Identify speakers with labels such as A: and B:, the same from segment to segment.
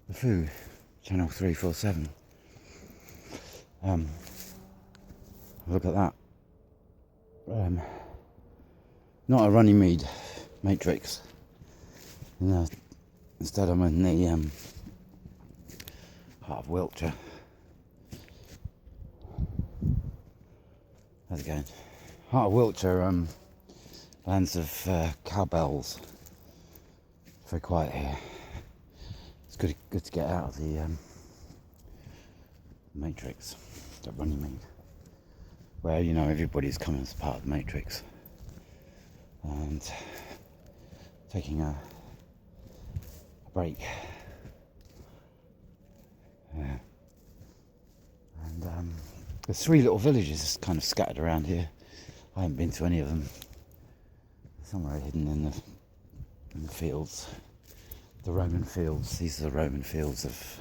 A: the food, channel 347. Look at that. Not a Runnymede matrix. Instead I'm in the heart of Wiltshire. How's it going? Heart of Wiltshire, lands of cowbells. It's very quiet here. It's good to get out of the matrix, the Runnymede, where everybody's coming as part of the matrix and taking a break. Yeah. And there's 3 little villages kind of scattered around here. I haven't been to any of them. Somewhere hidden in the fields, the Roman fields. These are the Roman fields of.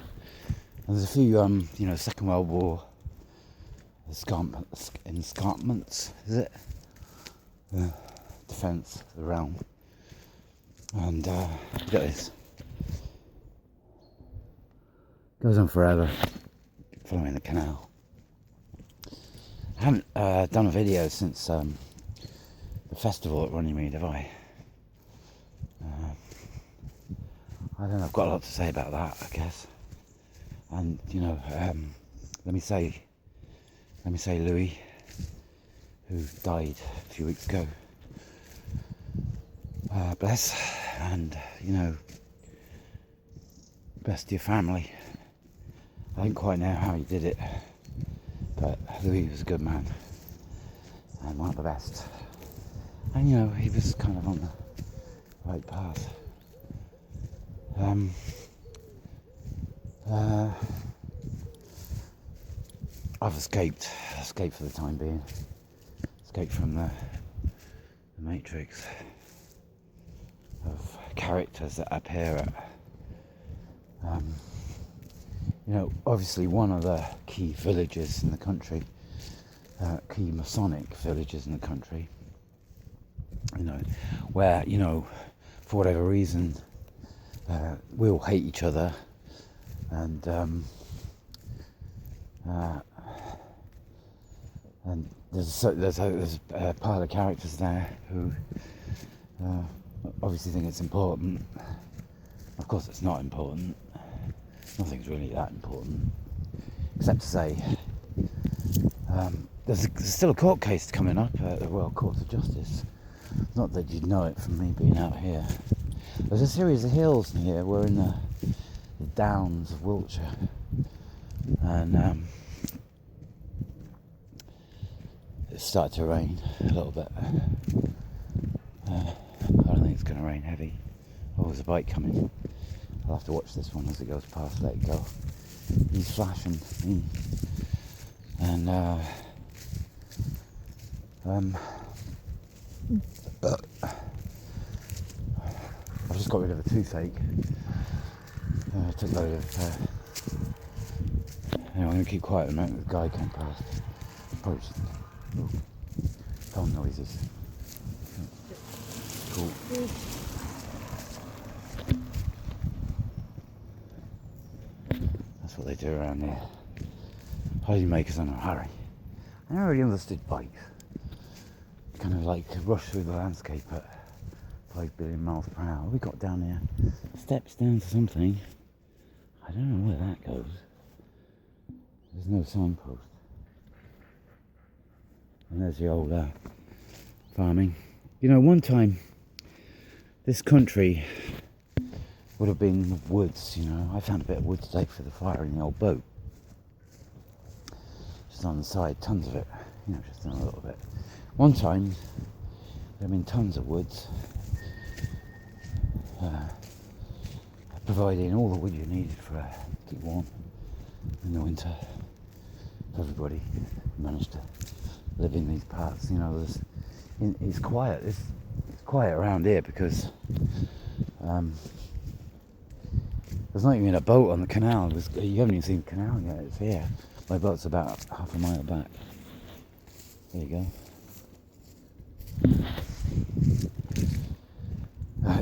A: And there's a few, Second World War escarpments, is it? The defence of the realm. And look at this. Goes on forever, following the canal. I haven't done a video since the festival at Runnymede, have I? I don't know, I've got a lot to say about that, I guess. And let me say Louis, who died a few weeks ago, bless, and bless to your family. I don't quite know how he did it, but Louis was a good man and one of the best, and he was kind of on the right path. I've escaped for the time being. Escaped from the matrix of characters that appear at, obviously one of the key villages in the country, key Masonic villages in the country, where, for whatever reason, we all hate each other, and there's a pile of characters there who obviously think it's important. Of course it's not important. Nothing's really that important, except to say there's still a court case coming up at the Royal Court of Justice. Not that you'd know it from me being out here. There's a series of hills in here. We're in the Downs of Wiltshire, and it started to rain a little bit. I don't think it's going to rain heavy. Oh, there's a bike coming. I'll have to watch this one as it goes past. Let it go. He's flashing me, and I've just got rid of a toothache. I took a load of. I'm going to keep quiet a moment. The guy came past. Probably phone noises. Cool. That's what they do around here. Holidaymakers in a hurry. I never really understood bikes. Kind of like rush through the landscape at 5 billion miles per hour. We got down here, steps down to something. I don't know where that goes. There's no signpost. And there's the old farming. One time, this country would have been woods, I found a bit of wood today for the fire in the old boat. Just on the side, tons of it, just a little bit. One time, there have been tons of woods, providing all the wood you needed for keep warm in the winter. Everybody managed to live in these parts. It's quiet. It's quiet around here because there's not even a boat on the canal. You haven't even seen the canal yet. It's here. My boat's about half a mile back. There you go.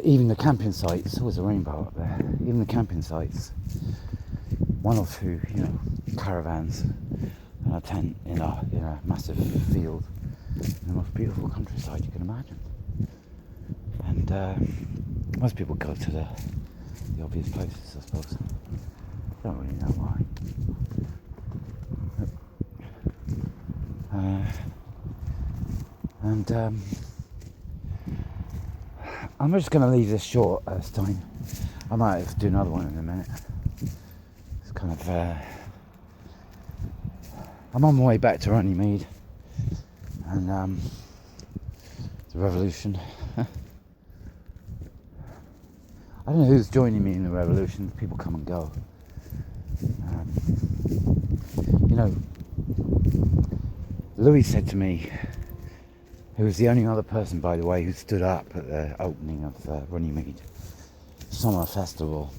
A: Even the camping sites, always a rainbow up there, even the camping sites one or two, caravans and a tent in a massive field in the most beautiful countryside you can imagine. And most people go to the obvious places, I suppose. Don't really know why. I'm just going to leave this short this time. I might have to do another one in a minute. It's kind of... I'm on my way back to Runnymede and the revolution. I don't know who's joining me in the revolution. People come and go. Louis said to me, who was the only other person, by the way, who stood up at the opening of the Runnymede Summer Festival,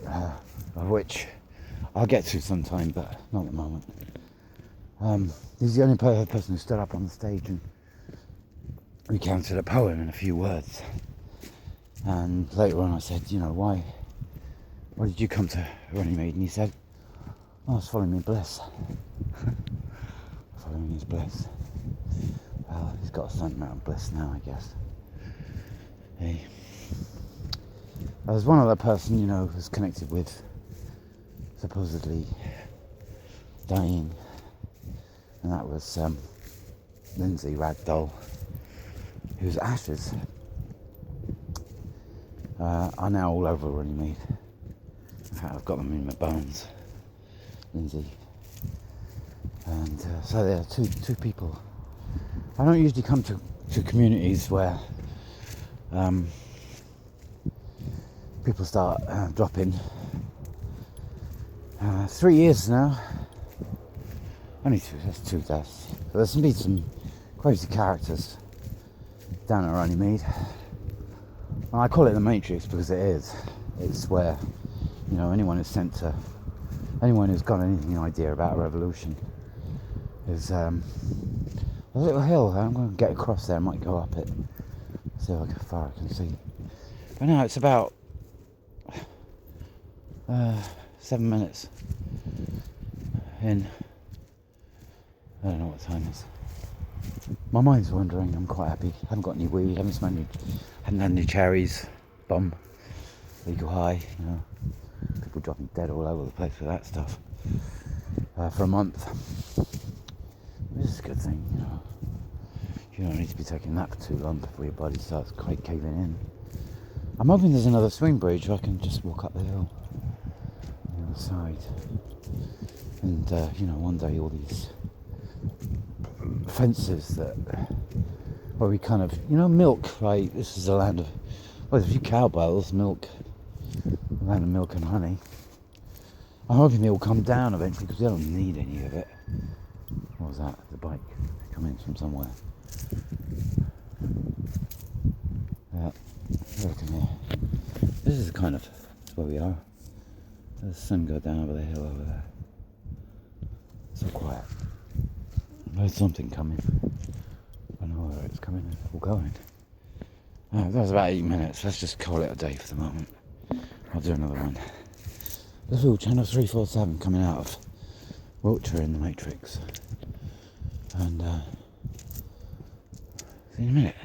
A: of which I'll get to sometime, but not at the moment. He's the only person who stood up on the stage and recounted a poem in a few words. And later on I said, why did you come to Runnymede? And he said, oh, it's following me bliss. Following his bliss. Well, he's got a certain amount of bliss now, I guess. Hey. There was one other person, who was connected with supposedly dying, and that was Lindsay Ragdoll, whose ashes are now all over Runnymede. In fact, I've got them in my bones, Lindsay. And so there are two people. I don't usually come to communities where people start dropping. 3 years now. Only two deaths. But there's been some crazy characters down at Runnymede. And I call it the Matrix because it is. It's where, anyone who's got any idea about a revolution is a little hill. I'm going to get across there. I might go up it. See how far I can see. But now it's about 7 minutes in. I don't know what time it is. My mind's wandering. I'm quite happy. Haven't got any weed. Haven't had any cherries. Bum. Legal high. People dropping dead all over the place with that stuff. For a month. This is a good thing, You don't need to be taking that for too long before your body starts quite caving in. I'm hoping there's another swing bridge where I can just walk up the hill on the other side. And, one day all these fences where we kind of, milk, right? This is a land of, there's a few cowbells, milk, a land of milk and honey. I'm hoping they will come down eventually because we don't need any of it. What was that? The bike coming from somewhere. Yeah, look in here. This is kind of where we are. There's the sun go down over the hill over there. So quiet. There's something coming. I don't know where it's coming or going. That was about 8 minutes. Let's just call it a day for the moment. I'll do another one. This is all channel 347 coming out of Wiltshire in the Matrix. And see you in a minute.